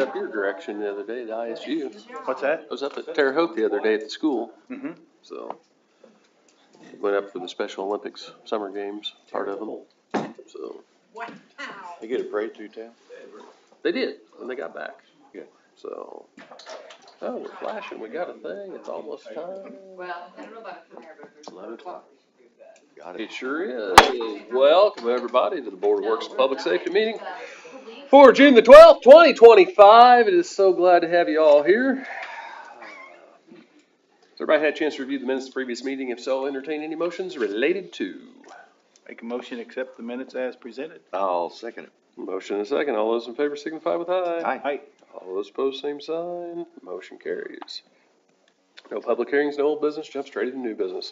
up your direction the other day at ISU. What's that? I was up at Terre Haute the other day at the school, Mm-hmm. so went up for the Special Olympics Summer Games, part of them. So Wow. They get a parade through town? they did when they got back. Good. So, oh, we're flashing. We got a thing. It's almost time. Well, I don't know about it from there, but if there's. 11 o'clock. Got it. It sure is. Welcome everybody to the Board of Works and Public Safety meeting for June the 12th, 2025. It is so glad to have you all here. Has everybody had a chance to review the minutes of the previous meeting? If so, entertain any motions related to. Make a motion to accept the minutes as presented. I'll second it. Motion and a second. All those in favor signify with aye. Aye. Aye. All those opposed, same sign. Motion carries. No public hearings, no old business. Jump straight into new business.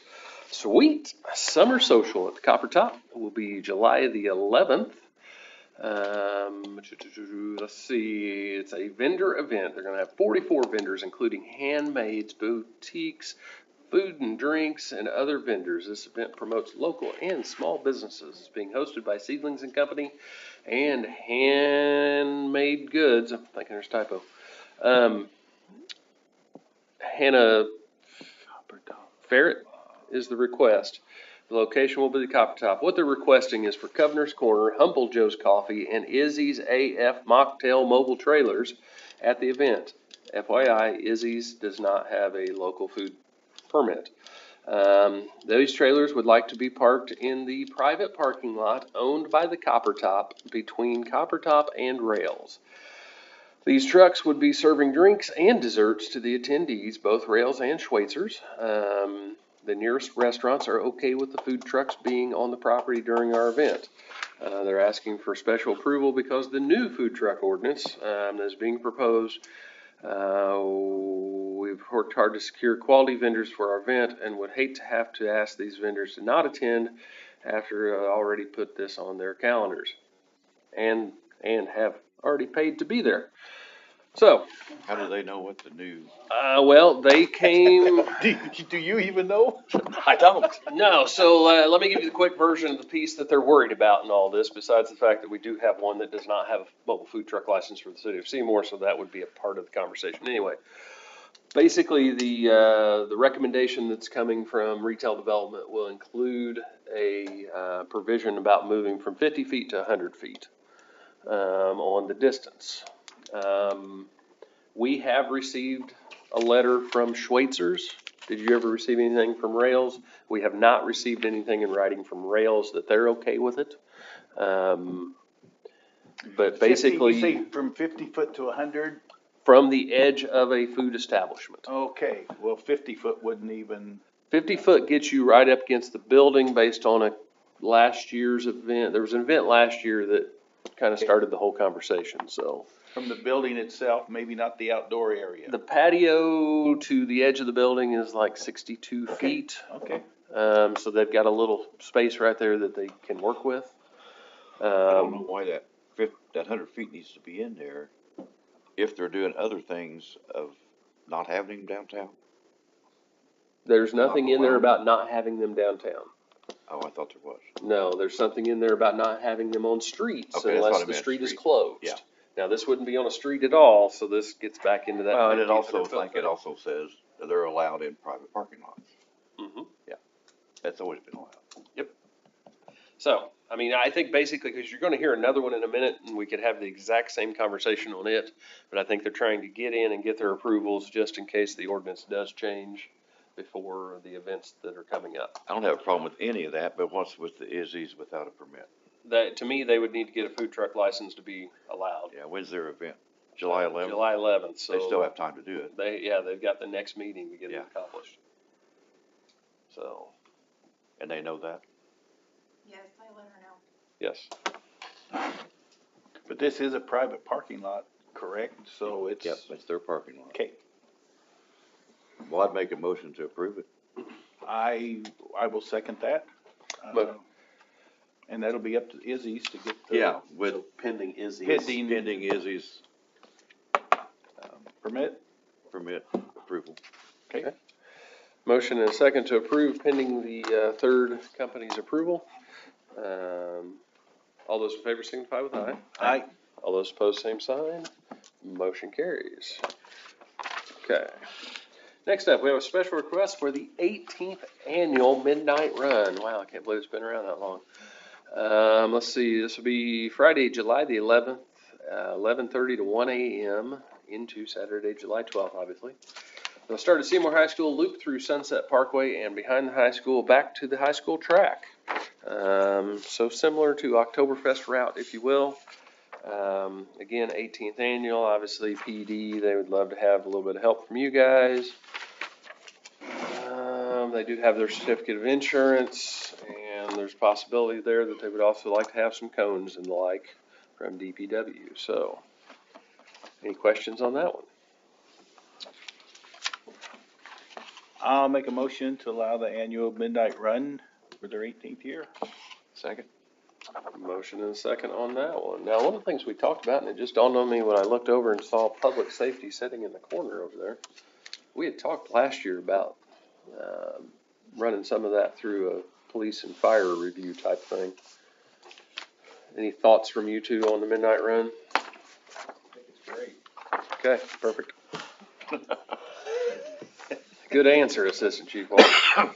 Sweet. Summer social at the Copper Top will be July the 11th. Let's see. It's a vendor event. They're going to have 44 vendors, including handmaids, boutiques, food and drinks, and other vendors. This event promotes local and small businesses. It's being hosted by Seedlings and Company and Handmade Goods. I'm thinking there's a typo. Hannah Ferret is the request. The location will be the Copper Top. What they're requesting is for Governor's Corner, Humble Joe's Coffee, and Izzy's AF Mocktail mobile trailers at the event. FYI, Izzy's does not have a local food permit. Those trailers would like to be parked in the private parking lot owned by the Copper Top between Copper Top and Rails. These trucks would be serving drinks and desserts to the attendees, both Rails and Schweitzer's. The nearest restaurants are okay with the food trucks being on the property during our event. They're asking for special approval because the new food truck ordinance that's being proposed. We've worked hard to secure quality vendors for our event and would hate to have to ask these vendors to not attend after already put this on their calendars and have already paid to be there. So, How do they know what the new? well, they came. Do you even know? I don't. No, so let me give you the quick version of the piece that they're worried about in all this, besides the fact that we do have one that does not have a mobile food truck license for the city of Seymour, so that would be a part of the conversation. Anyway, basically the recommendation that's coming from retail development will include a provision about moving from 50 feet to 100 feet on the distance. We have received a letter from Schweitzer's. Did you ever receive anything from Rails? We have not received anything in writing from Rails that they're okay with it. But basically, You say from 50 foot to 100? from the edge of a food establishment. Okay, well, 50 foot wouldn't even. 50 foot gets you right up against the building based on a last year's event. There was an event last year that kind of started the whole conversation, so. From the building itself, maybe not the outdoor area. The patio to the edge of the building is like 62 feet. Okay. So they've got a little space right there that they can work with. I don't know why that 100 feet needs to be in there if they're doing other things of not having them downtown. There's nothing in there about not having them downtown. Oh, I thought there was. No, there's something in there about not having them on streets Okay, that's what unless I the meant, street is street. closed. Yeah. Now, this wouldn't be on a street at all, so this gets back into that. Well, and it 50 also, foot I think it also says that they're allowed in private parking lots. Mhm. Yeah. That's always been allowed. So, I mean, I think basically, because you're going to hear another one in a minute, and we could have the exact same conversation on it, but I think they're trying to get in and get their approvals just in case the ordinance does change before the events that are coming up. I don't have a problem with any of that, but what's with the Izzy's without a permit? That, to me, they would need to get a food truck license to be allowed. Yeah, when's their event? July 11th? July 11th, so. They still have time to do it. They've got the next meeting to get it Yeah. accomplished. So, And they know that? Yes, I let her know. yes. But this is a private parking lot, correct? So it's. Yep, it's their parking lot. Okay. Well, I'd make a motion to approve it. I will second that. But- And that'll be up to Izzy's to get the. Yeah, with Pending Izzy's. pending Izzy's Permit? permit approval. Okay. Motion and a second to approve pending the third company's approval. All those in favor signify with aye. Aye. All those opposed, same sign. Motion carries. Okay. Next up, we have a special request for the 18th annual Midnight Run. Wow, I can't believe it's been around that long. Let's see, this will be Friday, July the 11th, 11:30 to 1 a.m. into Saturday, July 12th, obviously. It'll start at Seymour High School, loop through Sunset Parkway, and behind the high school, back to the high school track. So similar to Oktoberfest route, if you will. Again, 18th annual, obviously PD, they would love to have a little bit of help from you guys. They do have their certificate of insurance, and there's possibility there that they would also like to have some cones and the like from DPW. So, any questions on that one? I'll make a motion to allow the annual Midnight Run for their 18th year. Second? Motion and a second on that one. Now, one of the things we talked about, and it just dawned on me when I looked over and saw public safety sitting in the corner over there. We had talked last year about running some of that through a police and fire review type thing. Any thoughts from you two on the Midnight Run? I think it's great. Okay, perfect. Good answer, Assistant Chief Walker.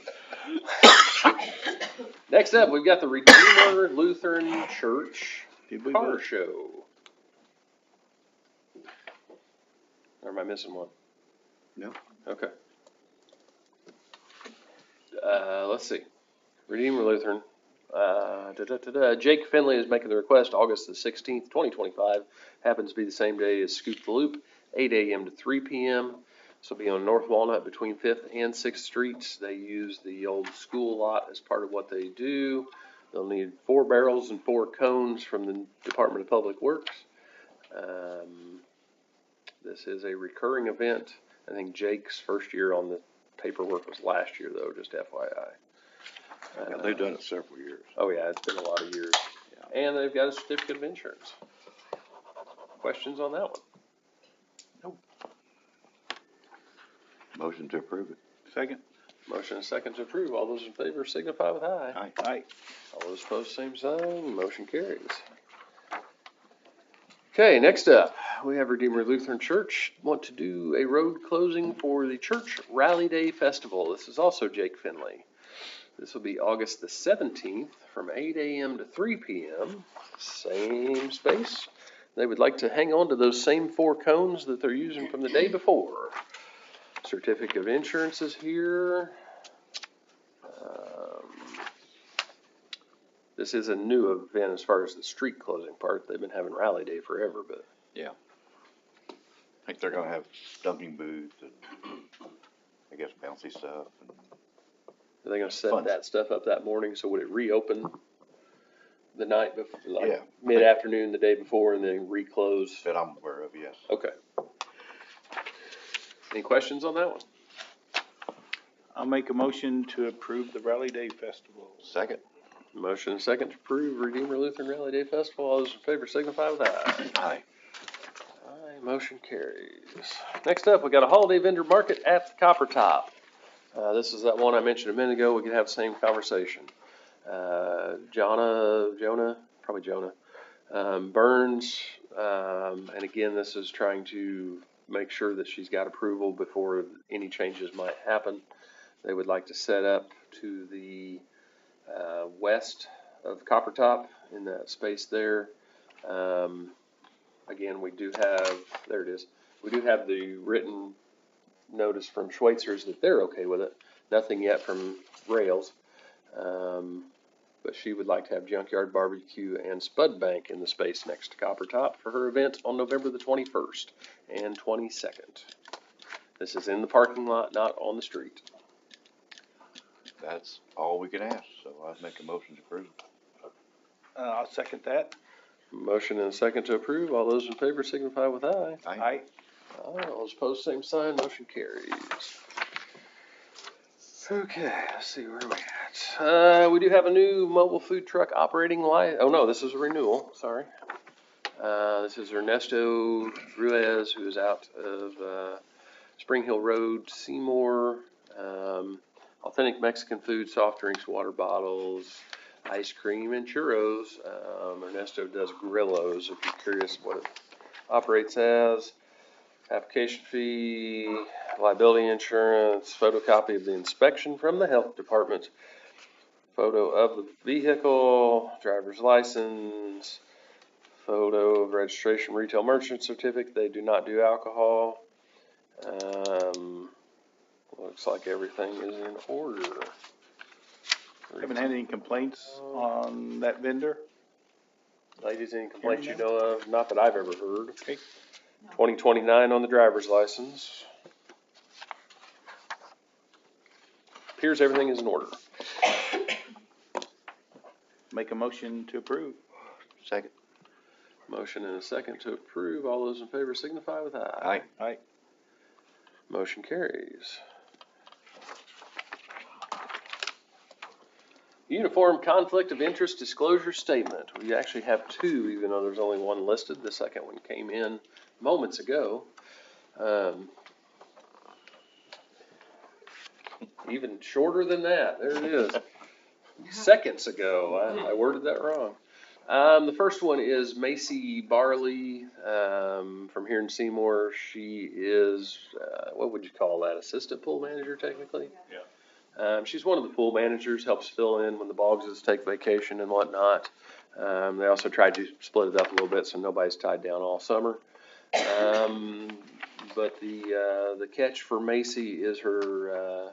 Next up, we've got the Redeemer Lutheran Church Did we car vote? show. Or am I missing one? No. Okay. Let's see. Redeemer Lutheran. Jake Finley is making the request August the 16th, 2025. Happens to be the same day as Scoop the Loop, 8 a.m. to 3 p.m. This will be on North Walnut between 5th and 6th Streets. They use the old school lot as part of what they do. They'll need 4 barrels and 4 cones from the Department of Public Works. This is a recurring event. I think Jake's first year on the paperwork was last year, though, just FYI. Yeah, they've done it several years. Oh, yeah, it's been a lot of years. And they've got a certificate of insurance. Questions on that one? Motion to approve it. Second? Motion and second to approve. All those in favor signify with aye. Aye. All those opposed, same sign. Motion carries. Okay, next up, we have Redeemer Lutheran Church want to do a road closing for the Church Rally Day Festival. This is also Jake Finley. This will be August the 17th from 8 a.m. to 3 p.m. Same space. They would like to hang on to those same 4 cones that they're using from the day before. Certificate of insurance is here. This is a new event as far as the street closing part. They've been having Rally Day forever, but I think they're gonna have dumping booths and, I guess, bouncy stuff. And are they gonna set Fun. that stuff up that morning? So would it reopen the night before, like Yeah. mid-afternoon the day before, and then reclose? that I'm aware of, yes. Okay. Any questions on that one? I'll make a motion to approve the Rally Day Festival. Second? Motion and second to approve Redeemer Lutheran Rally Day Festival. All those in favor signify with aye. Aye. Aye, motion carries. Next up, we got a holiday vendor market at the Copper Top. This is that one I mentioned a minute ago. We could have the same conversation. Jonah, Burns, and again, this is trying to make sure that she's got approval before any changes might happen. They would like to set up to the west of Copper Top in that space there. Again, we do have, there it is. We do have the written notice from Schweitzer's that they're okay with it. Nothing yet from Rails. But she would like to have Junkyard Barbecue and Spud Bank in the space next to Copper Top for her event on November the 21st and 22nd. This is in the parking lot, not on the street. That's all we can ask, so I'd make a motion to approve. I'll second that. Motion and a second to approve. All those in favor signify with aye. Aye. All those opposed, same sign. Motion carries. Okay, let's see where we at. We do have a new mobile food truck operating license. Oh no, this is a renewal. Sorry. This is Ernesto Ruiz, who is out of Spring Hill Road, Seymour. Authentic Mexican food, soft drinks, water bottles, ice cream, and churros. Ernesto does Grillos, if you're curious what it operates as. Application fee, liability insurance, photocopy of the inspection from the health department, photo of the vehicle, driver's license, photo of registration, retail merchant certificate. They do not do alcohol. Looks like everything is in order. Haven't had any complaints on that vendor? Ladies, any complaints you know of? Not that I've ever heard. Okay. 2029 on the driver's license. Appears everything is in order. Make a motion to approve. Second. Motion and a second to approve. All those in favor signify with aye. Aye. Aye. Motion carries. Uniform conflict of interest disclosure statement. We actually have two, even though there's only one listed. The second one came in moments ago. Even shorter than that. There it is. Seconds ago. I worded that wrong. The first one is Macy Barley, from here in Seymour. She is, what would you call that? Assistant pool manager, technically? Yeah. She's one of the pool managers, helps fill in when the Boggses take vacation and whatnot. They also tried to split it up a little bit so nobody's tied down all summer. But the catch for Macy is her,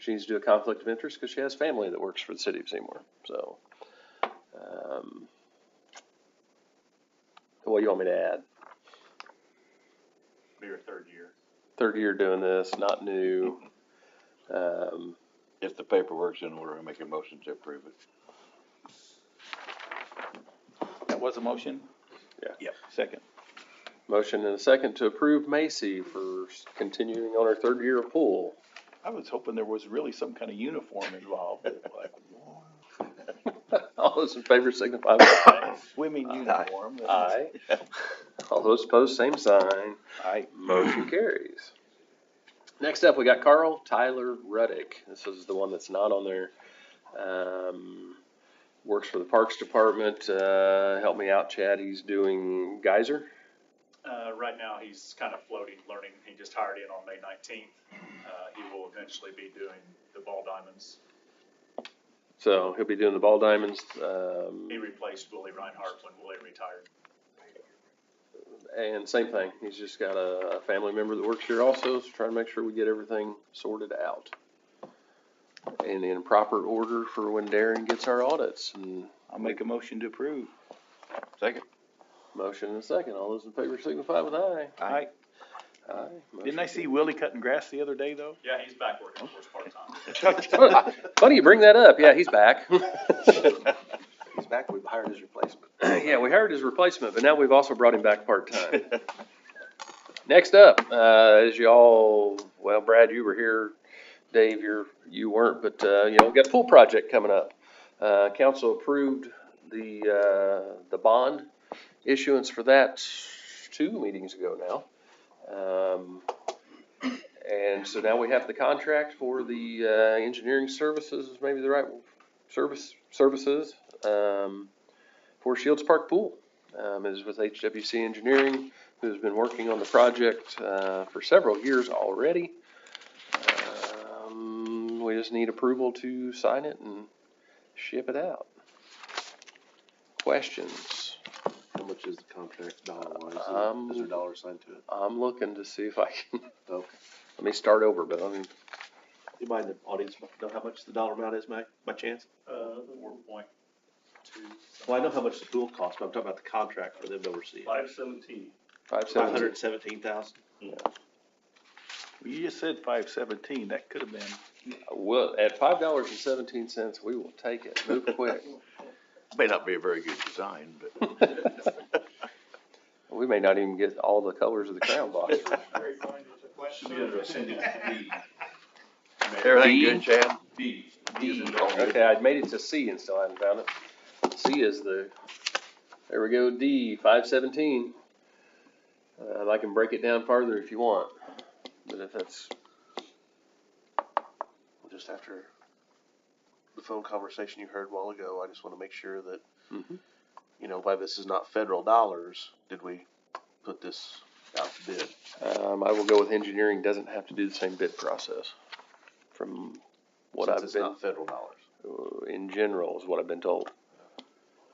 she needs to do a conflict of interest because she has family that works for the city of Seymour. So, what do you want me to add? Be your third year. Third year doing this, not new. If the paperwork's in order, I make a motion to approve it. That was a motion? Yeah. Yep. Second. Motion and a second to approve Macy for continuing on her third year of pool. I was hoping there was really some kind of uniform involved. Like, All those in favor signify with aye. swimming uniform. Aye. All those opposed, same sign. Aye. Motion carries. Next up, we got Carl Tyler Ruddick. This is the one that's not on there. Works for the Parks Department. Help me out, Chad. He's doing Geyser. Right now, he's kind of floating, learning. He just hired in on May 19th. He will eventually be doing the ball diamonds. So he'll be doing the ball diamonds. He replaced Willie Reinhardt when Willie retired. And same thing. He's just got a family member that works here also. So trying to make sure we get everything sorted out. And in proper order for when Darren gets our audits. And I'll make a motion to approve. Second. motion and a second. All those in favor signify with aye. Aye. Aye. Didn't I see Willie cutting grass the other day, though? Yeah, he's back working for us part-time. Funny you bring that up. Yeah, he's back. He's back, we've hired his replacement. Yeah, we hired his replacement, but now we've also brought him back part-time. Next up, as y'all, well, Brad, you were here. Dave, you weren't, but, we got a pool project coming up. Council approved the bond issuance for that 2 meetings ago now. And so now we have the contract for the, engineering services, is maybe the right services, for Shields Park Pool. It is with HWC Engineering, who's been working on the project, for several years already. We just need approval to sign it and ship it out. Questions? How much is the contract dollar-wise? Um, Is there a dollar signed to it? I'm looking to see if I can, Okay. let me start over, but I mean, Anybody in the audience know how much the dollar amount is, Mike, by chance? 4.2. Well, I know how much the pool costs, but I'm talking about the contract for them to oversee it. 517. 517,000? Well, you just said 517. That could have been. well, at $5.17, we will take it. Move quick. May not be a very good design, but. We may not even get all the colors of the crown box. Should be under Appendix B. Everything D? good, Chad? B. Okay, I made it to C and still haven't found it. C is there we go, D, 517. I can break it down farther if you want, but if that's, Just after the phone conversation you heard a while ago, I just want to make sure that, Mhm. why this is not federal dollars, did we put this out to bid. I will go with engineering doesn't have to do the same bid process. From what Since I've it's been, not federal dollars. in general is what I've been told.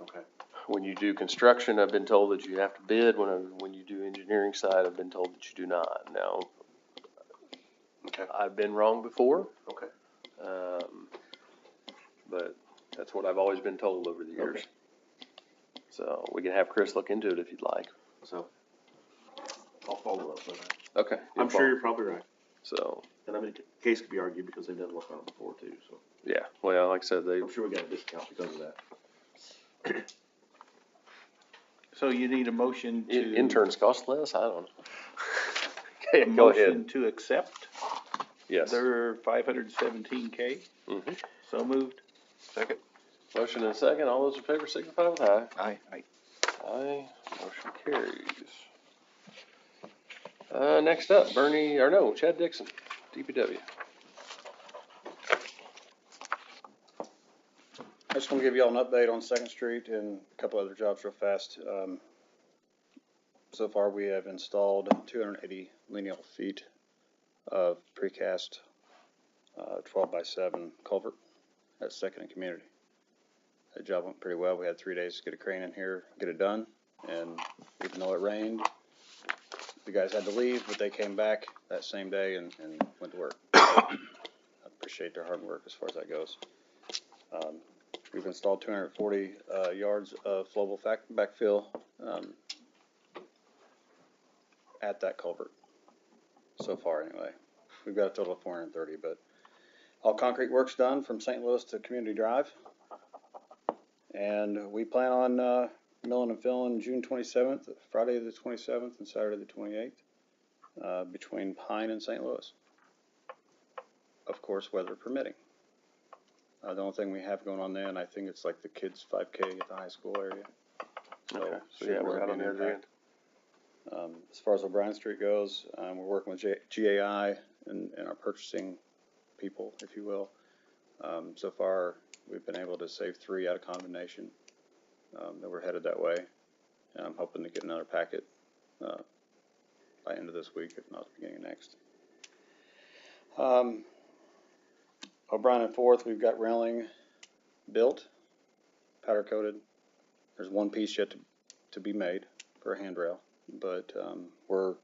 Okay. When you do construction, I've been told that you have to bid. When you do engineering side, I've been told that you do not. Now, Okay. I've been wrong before, Okay. but that's what I've always been told over the years. Okay. So we can have Chris look into it if you'd like. So I'll follow up with that. Okay. I'm sure you're probably right. So, And I mean, the case could be argued because they've done work on it before too, so yeah, well, like I said, I'm sure we got a discount because of that. So you need a motion to. interns cost less, I don't know. A Okay, go ahead. motion to accept Yes. their 517K. Mhm. So moved. Second? Motion and a second. All those in favor signify with aye. Aye. Aye. Motion carries. Next up, Chad Dixon, DPW. I just want to give you all an update on Second Street and a couple other jobs real fast. So far, we have installed 280 lineal feet of precast 12x7 culvert at Second and Community. That job went pretty well. We had 3 days to get a crane in here, get it done, and even though it rained, the guys had to leave, but they came back that same day and went to work. I appreciate their hard work as far as that goes. We've installed 240 yards of flowable backfill at that culvert so far anyway. We've got a total of 430, but all concrete work's done from St. Louis to Community Drive. And we plan on milling and filling June 27th, Friday the 27th and Saturday the 28th between Pine and St. Louis. Of course, weather permitting. The only thing we have going on then, I think it's like the kids 5K at the high school area. Okay, so should yeah, we're really out be on an the other end. impact. As far as O'Brien Street goes, we're working with GAI and our purchasing people, if you will. So far, we've been able to save 3 out of condemnation. That we're headed that way. And I'm hoping to get another packet by end of this week, if not the beginning of next. O'Brien and Fourth, we've got railing built, powder coated. There's one piece yet to be made for a handrail, but we're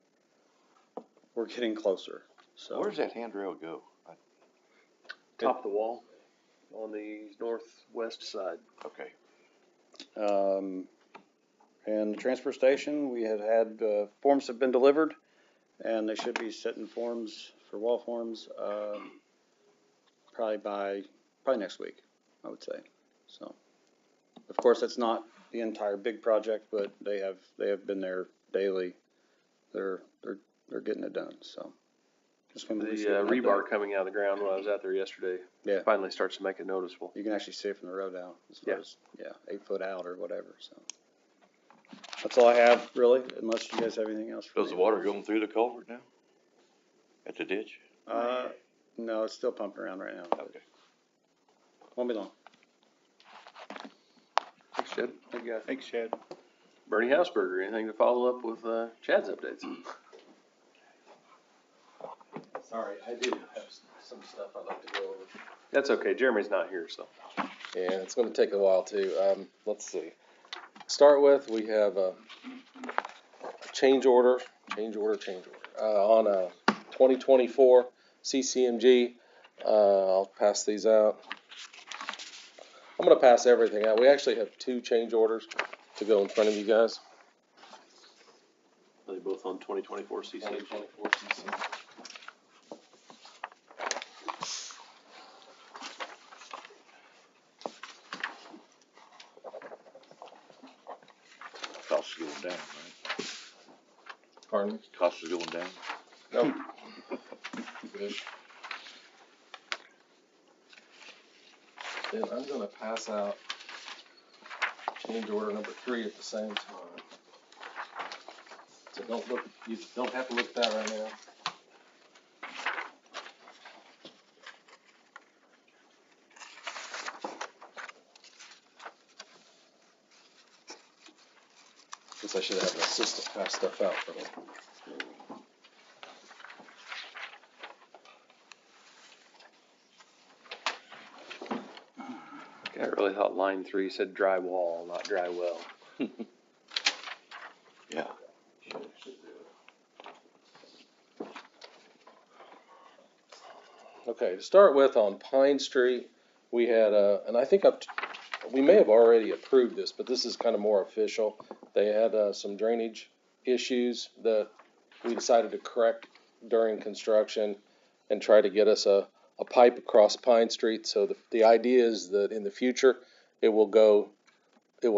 getting closer. So Where does that handrail go? Top of the wall on the northwest side. Okay. And the transfer station, we had forms have been delivered, and they should be set in forms for wall forms probably next week, I would say. So, of course, that's not the entire big project, but they have been there daily. They're getting it done. So, just The wanted to get an update. rebar coming out of the ground when I was out there yesterday Yeah. finally starts to make it noticeable. You can actually see it from the road now, as far Yeah. as 8 foot out or whatever. So that's all I have really, unless you guys have anything else. For Is me. the water going through the culvert now? At the ditch? No, it's still pumping around right now. Okay. Won't be long. Thanks, Chad. Thank you guys. Thanks, Chad. Bernie Hausberger, anything to follow up with Chad's updates? Sorry, I do have some stuff I'd like to go over. That's okay. Jeremy's not here, so. Yeah, it's gonna take a while too. Let's see. Start with, we have a change order on a 2024 CCMG. I'll pass these out. I'm gonna pass everything out. We actually have 2 change orders to go in front of you guys. Are they both on 2024 CC? 2024 CC. Cost is going down, right? Pardon me? Cost is going down. Nope. Good. Then I'm gonna pass out change order number 3 at the same time. So you don't have to look at that right now. Guess I should have an assistant pass stuff out for me. I really thought line 3 said dry wall, not dry well. Yeah. Okay, to start with, on Pine Street, we had, and I think we may have already approved this, but this is kind of more official. They had, some drainage issues that we decided to correct during construction and try to get us a pipe across Pine Street. So the idea is that in the future, it will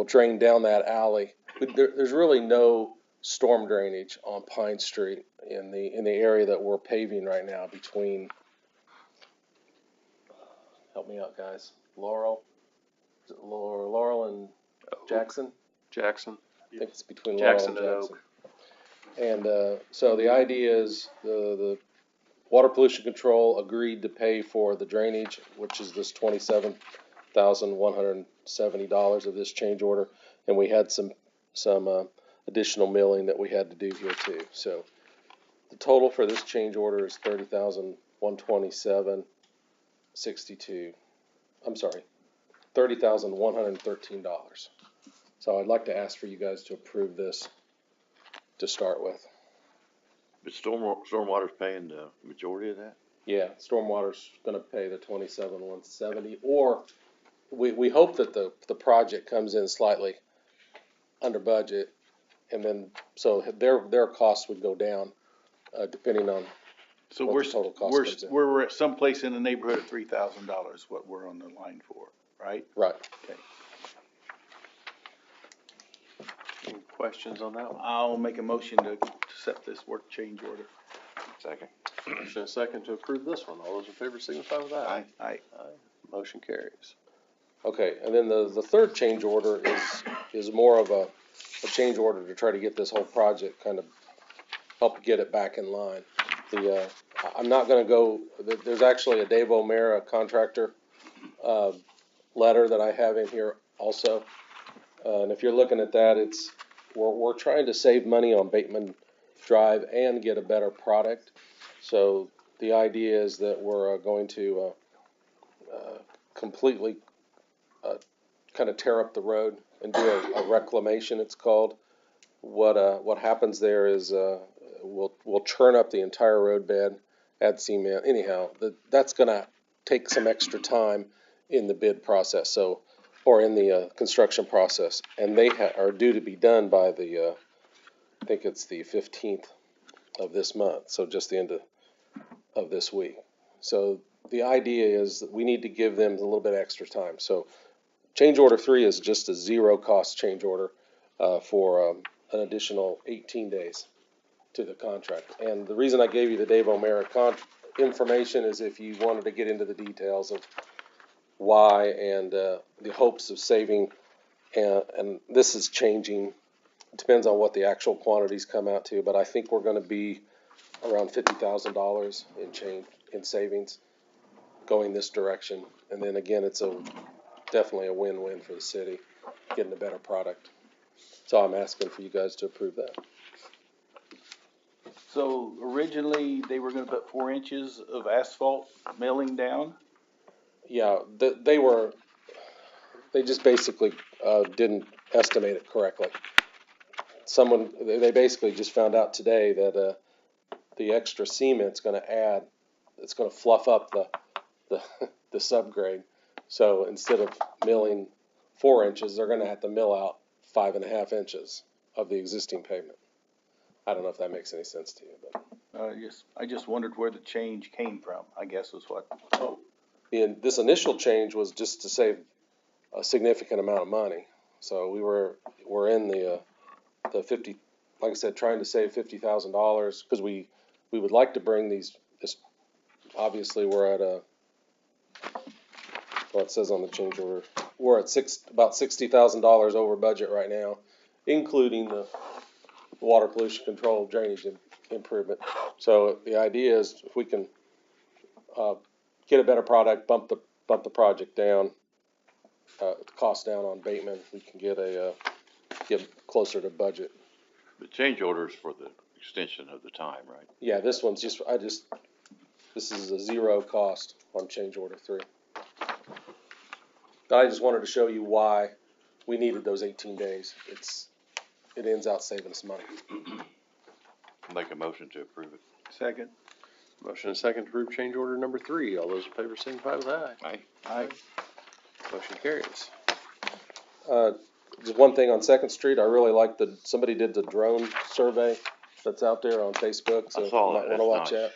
drain down that alley. But there's really no storm drainage on Pine Street in the area that we're paving right now between, help me out, guys, Laurel and Jackson? Jackson? I think it's between Laurel Jackson and and Jackson. And so the idea is the Water Pollution Control agreed to pay for the drainage, which is this $27,170 of this change order, and we had some additional milling that we had to do here too. So the total for this change order is $30,127.62. I'm sorry, $30,113. So I'd like to ask for you guys to approve this to start with. But stormwater's paying the majority of that? Yeah, stormwater's gonna pay the $27,170, or we hope that the project comes in slightly under budget, and then, so their costs would go down, depending on So what the total cost comes in. we're at someplace in the neighborhood of $3,000, what we're on the line for, right? Right. Any questions on that one? I'll make a motion to accept this work change order. Second. Motion and a second to approve this one. All those in favor signify with aye. Aye. Motion carries. Okay, and then the third change order is more of a change order to try to get this whole project kind of, help get it back in line. I'm not gonna go, there's actually a Dave O'Meara contractor, letter that I have in here also. And if you're looking at that, we're trying to save money on Bateman Drive and get a better product. So the idea is that we're going to completely kind of tear up the road and do a reclamation, it's called. What happens there is we'll churn up the entire road bed, add cement. Anyhow, that's gonna take some extra time in the bid process, or in the construction process, and they are due to be done by I think it's the 15th of this month, so just the end of this week. So the idea is that we need to give them a little bit extra time. So change order 3 is just a zero cost change order for an additional 18 days to the contract. And the reason I gave you the Dave O'Meara information is if you wanted to get into the details of why and the hopes of saving, and this is changing. It depends on what the actual quantities come out to, but I think we're going to be around $50,000 in savings going this direction. And then again, it's definitely a win-win for the city, getting a better product. So I'm asking for you guys to approve that. So originally, they were gonna put 4 inches of asphalt milling down? Yeah, they just basically didn't estimate it correctly. They basically just found out today that the extra cement's gonna it's gonna fluff up the subgrade. So instead of milling 4 inches, they're gonna have to mill out 5.5 inches of the existing pavement. I don't know if that makes any sense to you, but. I just wondered where the change came from, I guess was what. This initial change was just to save a significant amount of money. So we're in the 50, like I said, trying to save $50,000 because we would like to bring these. Obviously, we're at well, it says on the change order, we're at about $60,000 over budget right now, including the water pollution control drainage improvement. So the idea is if we can get a better product, bump the project down, the cost down on Bateman, we can get closer to budget. The change orders for the extension of the time, right? Yeah, this one's this is a zero cost on change order 3. But I just wanted to show you why we needed those 18 days. It ends out saving us money. Make a motion to approve it. Second. Motion and second to approve change order number 3. All those in favor signify with aye. Aye. Aye. Motion carries. Just one thing on Second Street, I really like somebody did the drone survey that's out there on Facebook, so I you saw might that. wanna watch That's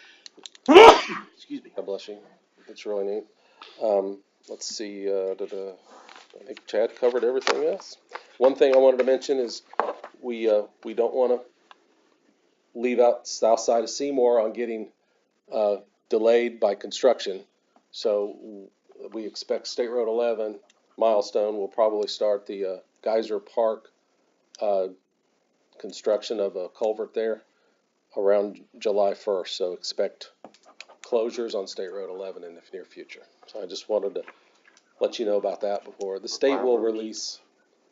that. Excuse me. God bless you. It's really neat. Let's see, I think Chad covered everything else. One thing I wanted to mention is we don't wanna leave out south side of Seymour on getting, delayed by construction. So we expect State Road 11 Milestone will probably start the, Geyser Park, construction of a culvert there around July 1st. So expect closures on State Road 11 in the near future. So I just wanted to let you know about that before. The state will release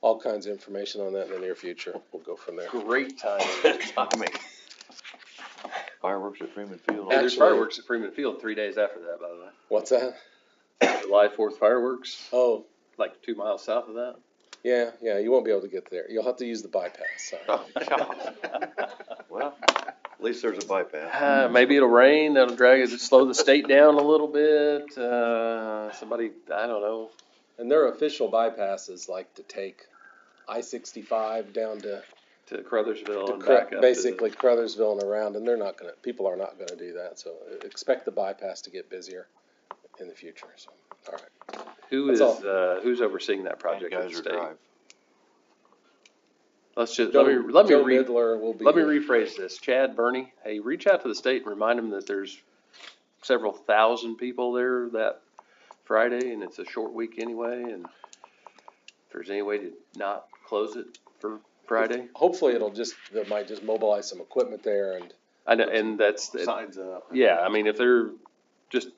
all kinds of information on that in the near future. We'll go from there. Great timing. Timing. Fireworks at Freeman Field. There's Actually- fireworks at Freeman Field 3 days after that, by the way. What's that? July 4th fireworks, Oh, like 2 miles south of that. yeah, you won't be able to get there. You'll have to use the bypass, sorry. Oh, God. Well, at least there's a bypass. Maybe it'll rain, that'll drag it, slow the state down a little bit, somebody, I don't know. And their official bypass is like to take I-65 down to Crothersville and back up to. basically Crothersville and around, and people are not gonna do that, so expect the bypass to get busier in the future, so, all right. Who That's is, all. who's overseeing that project in the Geyser state? Drive. Let's just, Joe let me Midler will be. let me rephrase this. Chad, Bernie, hey, reach out to the state and remind them that there's several thousand people there that Friday, and it's a short week anyway, and if there's any way to not close it for Friday. Hopefully they might just mobilize some equipment there and, I know, and that's, Signs up. yeah, I mean, if they're, just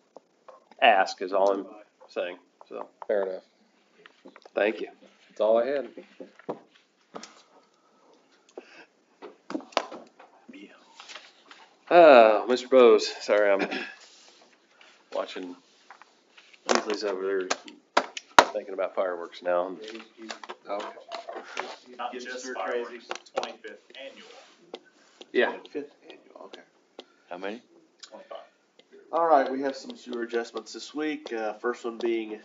ask is all I'm saying, so, fair enough. thank you. That's all I had. Mr. Bose, sorry, I'm watching Beasley's over there thinking about fireworks now. Okay. Not just fireworks, 25th annual, Yeah. 25th annual, okay. How many? 25. All right, we have some sewer adjustments this week. First one being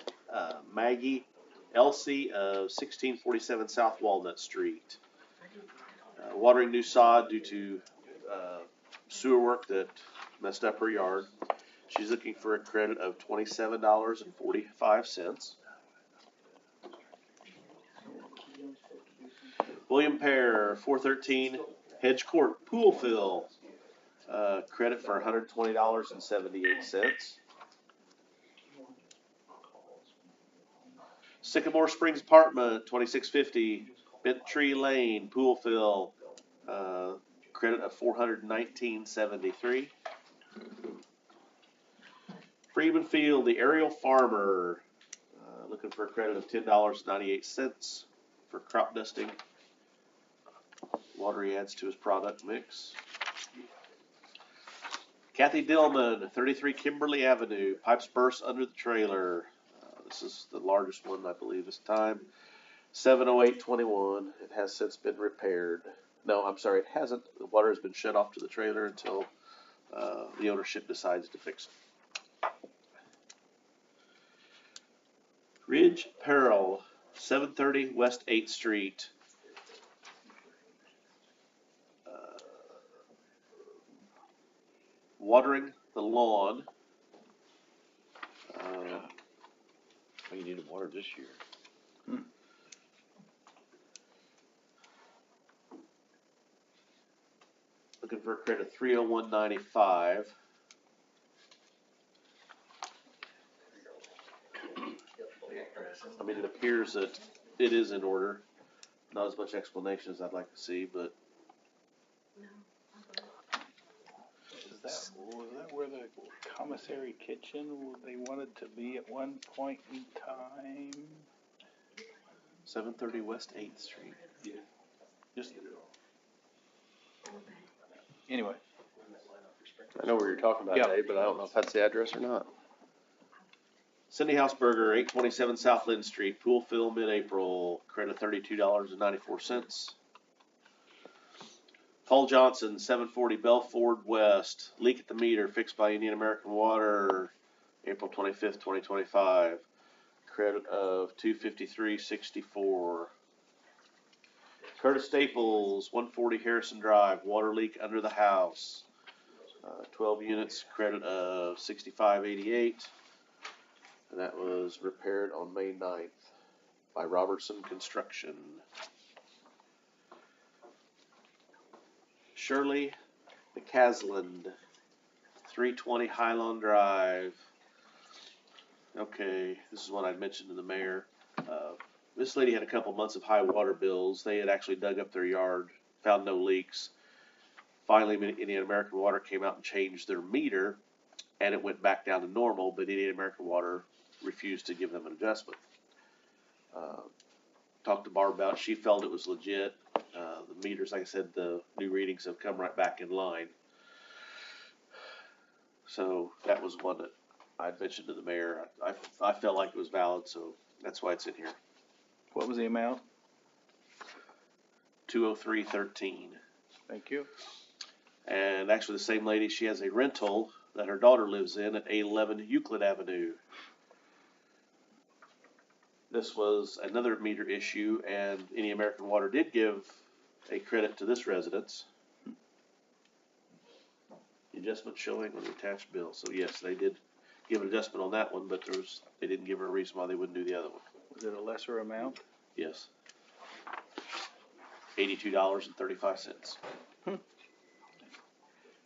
Maggie Elsie of 1647 South Walnut Street. Watering new sod due to sewer work that messed up her yard. She's looking for a credit of $27.45. William Pear, 413 Hedge Court Pool Fill. Credit for $120.78. Sycamore Springs Apartment, 2650 Bent Tree Lane, Pool Fill. Credit of $419.73. Freeman Field, the Aerial Farmer, looking for a credit of $10.98 for crop dusting. Water he adds to his product mix. Kathy Dillman, 33 Kimberly Avenue, pipes burst under the trailer. This is the largest one, I believe, this time. 70821. It has since been repaired. No, I'm sorry, it hasn't. The water has been shut off to the trailer until the ownership decides to fix it. Ridge Peril, 730 West 8th Street. Watering the lawn. Well, you need to water this year. Looking for a credit of $301.95. I mean, it appears that it is in order. Not as much explanation as I'd like to see, but Was that where the commissary kitchen, they wanted to be at one point in time? 730 West 8th Street. Just. Anyway, I know where you're talking about, Yeah. Dave, but I don't know if that's the address or not. Cindy Hausberger, 827 South Lynn Street, pool fill mid-April, credit $32.94. Paul Johnson, 740 Belford West, leak at the meter fixed by Indian American Water, April 25th, 2025, credit of $253.64. Curtis Staples, 140 Harrison Drive, water leak under the house, 12 units, credit of $65.88. And that was repaired on May 9th by Robertson Construction. Shirley McCasland, 320 Highland Drive. Okay, this is what I mentioned to the mayor. This lady had a couple months of high water bills. They had actually dug up their yard, found no leaks. Finally, Indian American Water came out and changed their meter, and it went back down to normal, but Indian American Water refused to give them an adjustment. Talked to Barb about it. She felt it was legit. The meters, like I said, the new readings have come right back in line. So that was one that I mentioned to the mayor. I felt like it was valid, so that's why it's in here. What was the amount? 203.13. Thank you. And actually the same lady, she has a rental that her daughter lives in at 811 Euclid Avenue. This was another meter issue, and Indian American Water did give a credit to this residence. The adjustment showing on the attached bill. So yes, they did give an adjustment on that one, but they didn't give her a reason why they wouldn't do the other one. Was it a lesser amount? Yes. $82.35.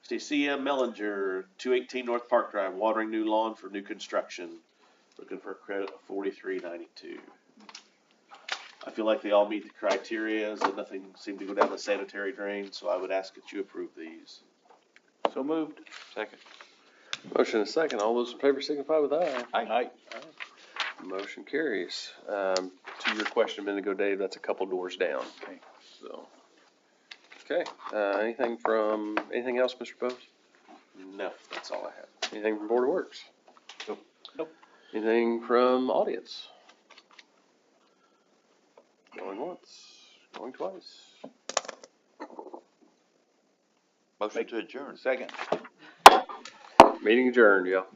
Stacia Mellinger, 218 North Park Drive, watering new lawn for new construction. Looking for a credit of $43.92. I feel like they all meet the criteria, and nothing seemed to go down the sanitary drain, so I would ask that you approve these. So moved. Second. Motion and second. All those in favor signify with aye. Aye. Motion carries. To your question a minute ago, Dave, that's a couple doors down. Okay. So, okay, anything else, Mr. Bose? No, that's all I have. Anything from Board of Works? Nope. Anything from audience? Going once, going twice. Motion to adjourn. Second. Meeting adjourned, y'all.